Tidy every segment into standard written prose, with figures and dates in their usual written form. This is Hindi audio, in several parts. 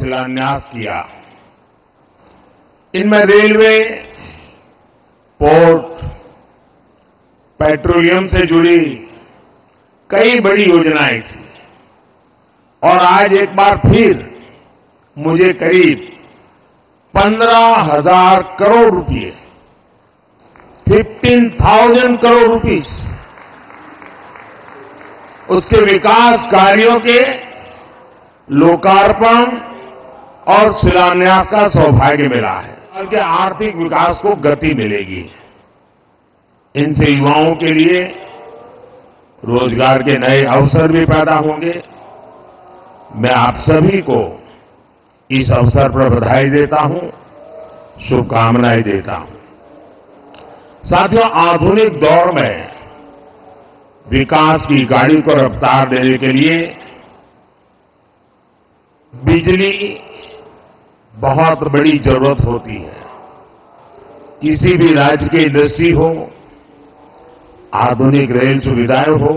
शिलान्यास किया। इनमें रेलवे, पोर्ट, पेट्रोलियम से जुड़ी कई बड़ी योजनाएं थी और आज एक बार फिर मुझे करीब 15,000 करोड़ रुपए, 15,000 करोड़ रुपीस उसके विकास कार्यों के लोकार्पण और शिलान्यास का सौभाग्य मिला है। उनके आर्थिक विकास को गति मिलेगी। इनसे युवाओं के लिए रोजगार के नए अवसर भी पैदा होंगे। मैं आप सभी को इस अवसर पर बधाई देता हूं, शुभकामनाएं देता हूं। साथियों, आधुनिक दौर में विकास की गाड़ी को रफ्तार देने के लिए बिजली बहुत बड़ी जरूरत होती है। किसी भी राज्य की इंडस्ट्री हो, आधुनिक रेल सुविधाएं हो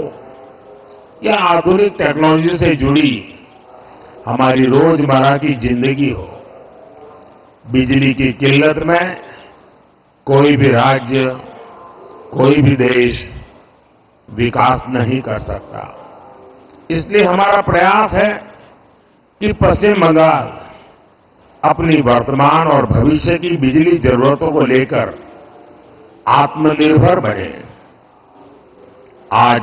या आधुनिक टेक्नोलॉजी से जुड़ी हमारी रोजमर्रा की जिंदगी हो, बिजली की किल्लत में कोई भी राज्य, कोई भी देश विकास नहीं कर सकता। इसलिए हमारा प्रयास है कि पश्चिम बंगाल अपनी वर्तमान और भविष्य की बिजली जरूरतों को लेकर आत्मनिर्भर बने। आज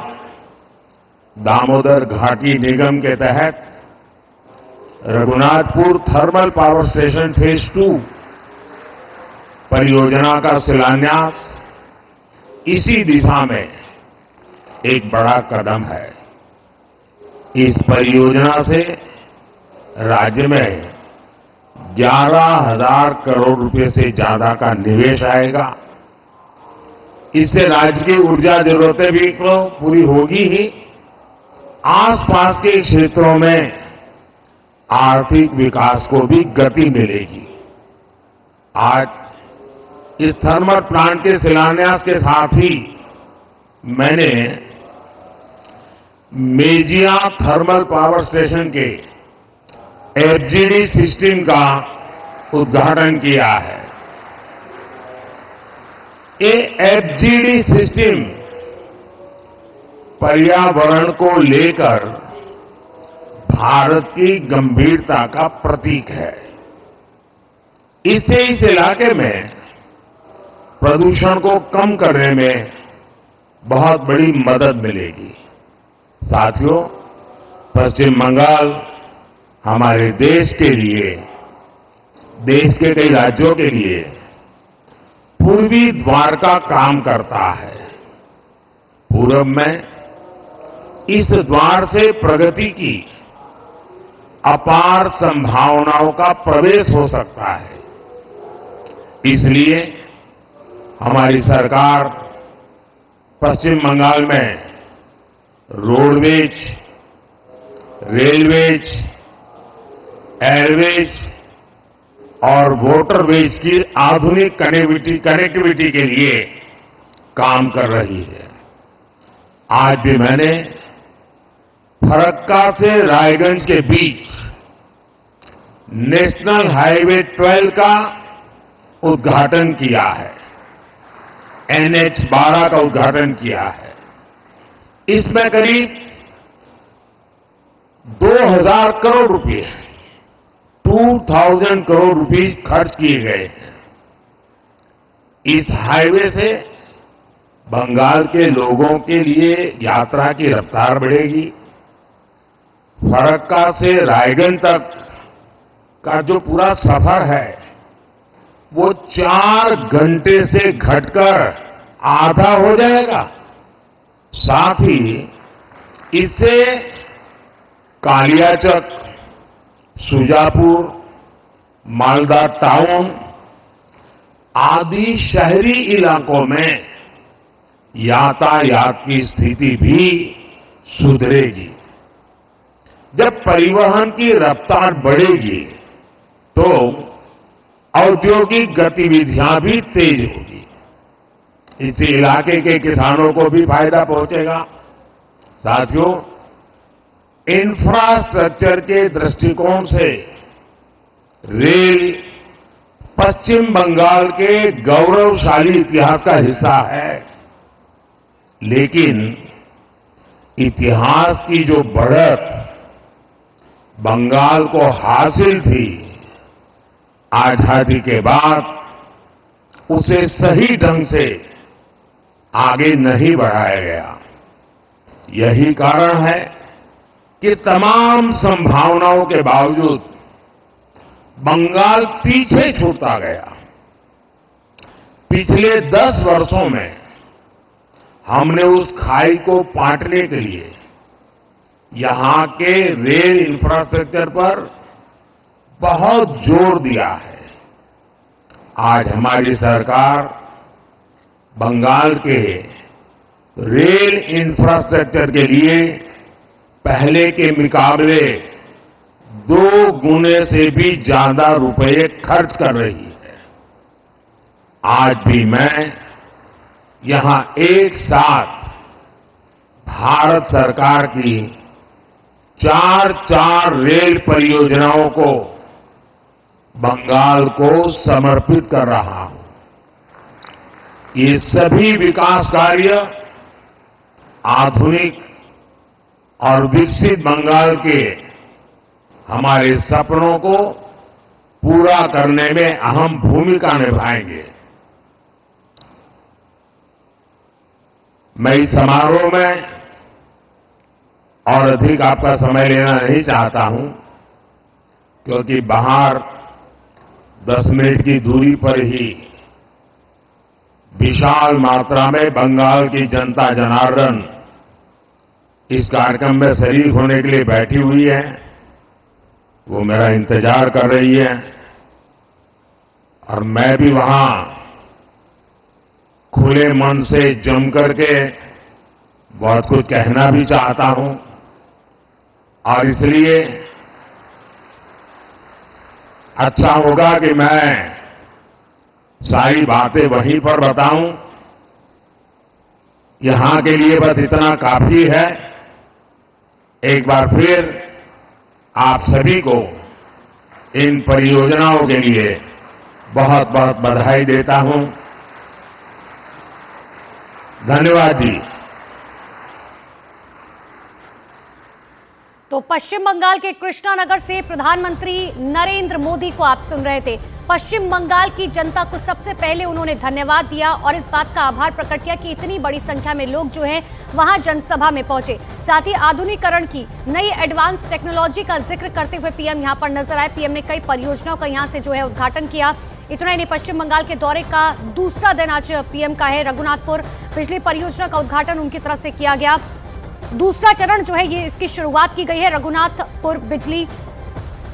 दामोदर घाटी निगम के तहत Raghunathpur thermal power station phase 2 परियोजना का शिलान्यास इसी दिशा में एक बड़ा कदम है। इस परियोजना से राज्य में 11,000 करोड़ रुपए से ज्यादा का निवेश आएगा। इससे राज्य की ऊर्जा जरूरतें भी तो पूरी होगी ही, आसपास के क्षेत्रों में आर्थिक विकास को भी गति मिलेगी। आज इस थर्मल प्लांट के शिलान्यास के साथ ही मैंने मेजिया थर्मल पावर स्टेशन के एफजीडी सिस्टम का उद्घाटन किया है। ये एफजीडी सिस्टम पर्यावरण को लेकर भारत की गंभीरता का प्रतीक है। इससे इस इलाके में प्रदूषण को कम करने में बहुत बड़ी मदद मिलेगी। साथियों, पश्चिम बंगाल हमारे देश के लिए, देश के कई राज्यों के लिए पूर्वी द्वार का काम करता है। पूरब में इस द्वार से प्रगति की अपार संभावनाओं का प्रवेश हो सकता है। इसलिए हमारी सरकार पश्चिम बंगाल में रोडवेज, रेलवेज, एयरवेज और वाटरवेज की आधुनिक कनेक्टिविटी के लिए काम कर रही है। आज भी मैंने फरक्का से रायगंज के बीच नेशनल हाईवे 12 का उद्घाटन किया है, NH-12 का उद्घाटन किया है। इसमें करीब 2,000 करोड़ रुपए, 2,000 करोड़ रुपीस खर्च किए गए हैं। इस हाईवे से बंगाल के लोगों के लिए यात्रा की रफ्तार बढ़ेगी। फरक्का से रायगंज तक का जो पूरा सफर है वो 4 घंटे से घटकर आधा हो जाएगा। साथ ही इससे कालियाचक, सुजापुर, मालदा टाउन आदि शहरी इलाकों में यातायात की स्थिति भी सुधरेगी। जब परिवहन की रफ्तार बढ़ेगी तो औद्योगिक गतिविधियां भी तेज होगी। इस इलाके के किसानों को भी फायदा पहुंचेगा। साथियों, इंफ्रास्ट्रक्चर के दृष्टिकोण से रेल पश्चिम बंगाल के गौरवशाली इतिहास का हिस्सा है, लेकिन इतिहास की जो बढ़त बंगाल को हासिल थी, आजादी के बाद उसे सही ढंग से आगे नहीं बढ़ाया गया। यही कारण है कि तमाम संभावनाओं के बावजूद बंगाल पीछे छूटता गया। पिछले 10 वर्षों में हमने उस खाई को पाटने के लिए यहां के रेल इंफ्रास्ट्रक्चर पर बहुत जोर दिया है। आज हमारी सरकार बंगाल के रेल इंफ्रास्ट्रक्चर के लिए पहले के मुकाबले 2 गुने से भी ज्यादा रुपए खर्च कर रही है। आज भी मैं यहां एक साथ भारत सरकार की 4 रेल परियोजनाओं को बंगाल को समर्पित कर रहा हूं। ये सभी विकास कार्य आधुनिक और विकसित बंगाल के हमारे सपनों को पूरा करने में अहम भूमिका निभाएंगे। मैं इस समारोह में और अधिक आपका समय लेना नहीं चाहता हूं, क्योंकि बाहर 10 मिनट की दूरी पर ही विशाल मात्रा में बंगाल की जनता जनार्दन इस कार्यक्रम में शरीक होने के लिए बैठी हुई है। वो मेरा इंतजार कर रही है और मैं भी वहां खुले मन से जम करके बहुत कुछ कहना भी चाहता हूं, और इसलिए अच्छा होगा कि मैं सारी बातें वहीं पर बताऊं। यहां के लिए बस इतना काफी है। एक बार फिर आप सभी को इन परियोजनाओं के लिए बहुत बहुत बधाई देता हूं। धन्यवाद जी। तो पश्चिम बंगाल के कृष्णानगर से प्रधानमंत्री नरेंद्र मोदी को आप सुन रहे थे। पश्चिम बंगाल की जनता को सबसे पहले उन्होंने धन्यवाद दिया और इस बात का आभार प्रकट किया कि इतनी बड़ी संख्या में लोग जो हैं वहां जनसभा में पहुंचे। साथ ही आधुनिकीकरण की नई एडवांस टेक्नोलॉजी का जिक्र करते हुए पीएम यहां पर नजर आए। पीएम ने कई परियोजनाओं का यहां से जो है उद्घाटन किया। इतना ही नहीं, पश्चिम बंगाल के दौरे का दूसरा दिन आज पीएम का है। रघुनाथपुर बिजली परियोजना का उद्घाटन उनकी तरफ से किया गया। दूसरा चरण जो है ये इसकी शुरुआत की गई है रघुनाथपुर बिजली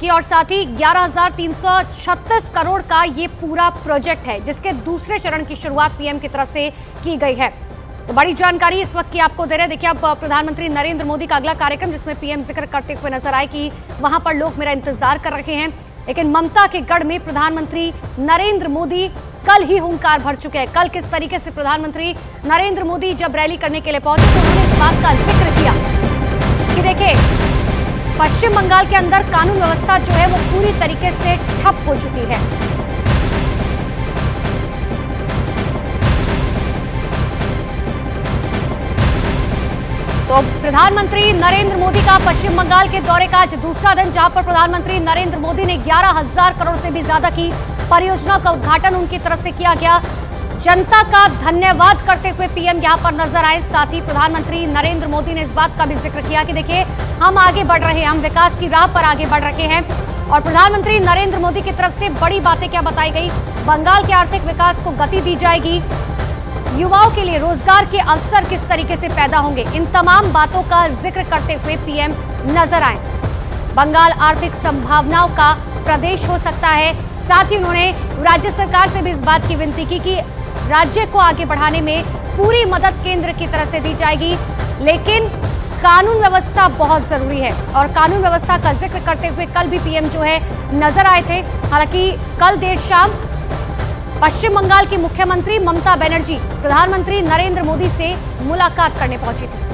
की, और साथ ही 11,336 करोड़ का ये पूरा प्रोजेक्ट है, जिसके दूसरे चरण की शुरुआत पीएम की तरफ से की गई है। तो बड़ी जानकारी इस वक्त की आपको दे रहे हैं। देखिए, अब प्रधानमंत्री नरेंद्र मोदी का अगला कार्यक्रम जिसमें पीएम जिक्र करते हुए नजर आए कि वहां पर लोग मेरा इंतजार कर रहे हैं, लेकिन ममता के गढ़ में प्रधानमंत्री नरेंद्र मोदी कल ही हुंकार भर चुके हैं। कल किस तरीके से प्रधानमंत्री नरेंद्र मोदी जब रैली करने के लिए पहुंचे तो उन्होंने इस बात का जिक्र किया कि देखिए, पश्चिम बंगाल के अंदर कानून व्यवस्था जो है वो पूरी तरीके से ठप हो चुकी है। तो प्रधानमंत्री नरेंद्र मोदी का पश्चिम बंगाल के दौरे का आज दूसरा दिन, जहां पर प्रधानमंत्री नरेंद्र मोदी ने 11,000 करोड़ से भी ज्यादा की परियोजना का उद्घाटन उनकी तरफ से किया गया। जनता का धन्यवाद करते हुए पीएम यहां पर नजर आए। साथ ही प्रधानमंत्री नरेंद्र मोदी ने इस बात का भी जिक्र किया कि देखिए, हम आगे बढ़ रहे हैं, हम विकास की राह पर आगे बढ़ रहे हैं। और प्रधानमंत्री नरेंद्र मोदी की तरफ से बड़ी बातें क्या बताई गई, बंगाल के आर्थिक विकास को गति दी जाएगी, युवाओं के लिए रोजगार के अवसर किस तरीके से पैदा होंगे, इन तमाम बातों का जिक्र करते हुए पीएम नजर आए। बंगाल आर्थिक संभावनाओं का प्रदेश हो सकता है। साथ ही उन्होंने राज्य सरकार से भी इस बात की विनती की कि राज्य को आगे बढ़ाने में पूरी मदद केंद्र की तरफ से दी जाएगी, लेकिन कानून व्यवस्था बहुत जरूरी है। और कानून व्यवस्था का जिक्र करते हुए कल भी पीएम जो है नजर आए थे। हालांकि कल देर शाम पश्चिम बंगाल की मुख्यमंत्री ममता बनर्जी प्रधानमंत्री नरेंद्र मोदी से मुलाकात करने पहुंची थी।